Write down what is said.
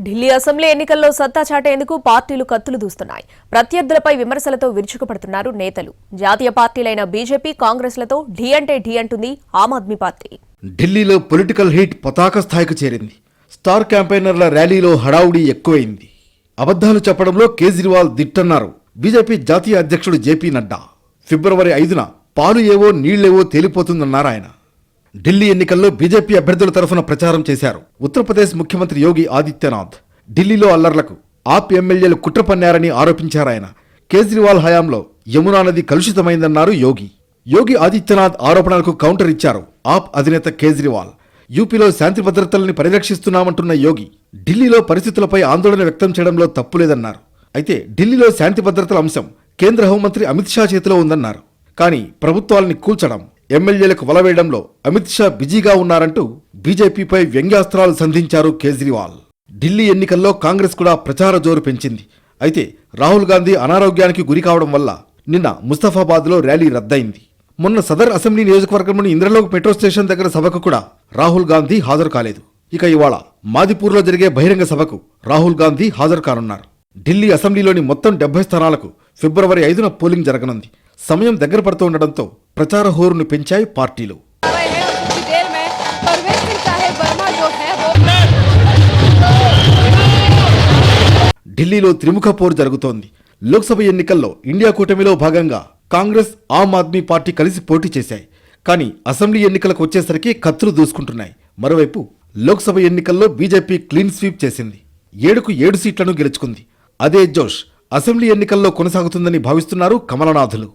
Delhi assembly ఎన్నికల్లో సత్తా చాటేందుకు పార్టీలు కత్తులు దూస్తున్నాయి. ప్రత్యర్థులపై విమర్శలతో విరుచుకుపడుతున్నారు నేతలు. జాతీయ పార్టీలైన బీజేపీ, కాంగ్రెస్లతో ఢీ అంటే ఢీ అంటుంది ఆమ్ ఆద్మీ పార్టీ. ఢిల్లీలో పొలిటికల్ హీట్ పతాక స్థాయికి చేరింది. స్టార్ క్యాంపెయినర్ల ర్యాలీలో హడావుడి ఎక్కువైంది. అబద్ధాలు చెప్పడంలో కేజ్రీవాల్ దిట్టన్నారు బీజేపీ జాతీయ అధ్యక్షుడు జేపీ నడ్డా. ఫిబ్రవరి 5న పాలు ఏవో నీళ్లేవో తేలిపోతుందన్నారు ఆయన. ఢిల్లీ ఎన్నికల్లో బీజేపీ అభ్యర్థుల తరఫున ప్రచారం చేశారు. ఉత్తరప్రదేశ్ ముఖ్యమంత్రి యోగి ఆదిత్యనాథ్ ఢిల్లీలో అల్లర్లకు ఆప్ ఎమ్మెల్యేలు కుట్ర పన్నారని ఆరోపించారాయన. కేజ్రీవాల్ హయాంలో యమునా నది కలుషితమైందన్నారు యోగి. యోగి ఆదిత్యనాథ్ ఆరోపణలకు కౌంటర్ ఇచ్చారు ఆప్ అధినేత కేజ్రీవాల్. యూపీలో శాంతి భద్రతల్ని పరిరక్షిస్తున్నామంటున్న యోగి ఢిల్లీలో పరిస్థితులపై ఆందోళన వ్యక్తం చేయడంలో తప్పులేదన్నారు. అయితే ఢిల్లీలో శాంతి భద్రతల అంశం కేంద్ర హోంమంత్రి అమిత్ షా చేతిలో ఉందన్నారు. కానీ ప్రభుత్వాలని కూల్చడం, ఎమ్మెల్యేలకు వలవేయడంలో అమిత్ షా బిజీగా ఉన్నారంటూ బీజేపీపై వ్యంగ్యాస్త్రాలు సంధించారు కేజ్రీవాల్. ఢిల్లీ ఎన్నికల్లో కాంగ్రెస్ కూడా ప్రచార జోరు పెంచింది. అయితే రాహుల్ గాంధీ అనారోగ్యానికి గురి కావడం వల్ల నిన్న ముస్తఫాబాద్లో ర్యాలీ రద్దయింది. మొన్న సదర్ అసెంబ్లీ నియోజకవర్గంలోని ఇంద్రలోక్ మెట్రో స్టేషన్ దగ్గర సభకు కూడా రాహుల్ గాంధీ హాజరు కాలేదు. ఇక ఇవాళ మాదిపూర్లో జరిగే బహిరంగ సభకు రాహుల్ గాంధీ హాజరు కానున్నారు. ఢిల్లీ అసెంబ్లీలోని మొత్తం 70 స్థానాలకు ఫిబ్రవరి 5న పోలింగ్ జరగనుంది. సమయం దగ్గర పడుతూ ఉండడంతో ప్రచార హోరును పెంచాయి పార్టీలు. ఢిల్లీలో త్రిముఖ పోరు జరుగుతోంది. లోక్సభ ఎన్నికల్లో ఇండియా కూటమిలో భాగంగా కాంగ్రెస్, ఆమ్ ఆద్మీ పార్టీ కలిసి పోటీ చేశాయి. కానీ అసెంబ్లీ ఎన్నికలకు వచ్చేసరికి కత్తులు దూసుకుంటున్నాయి. మరోవైపు లోక్సభ ఎన్నికల్లో బీజేపీ క్లీన్ స్వీప్ చేసింది. 7కు 7 సీట్లను గెలుచుకుంది. అదే జోష్ అసెంబ్లీ ఎన్నికల్లో కొనసాగుతుందని భావిస్తున్నారు కమలనాథులు.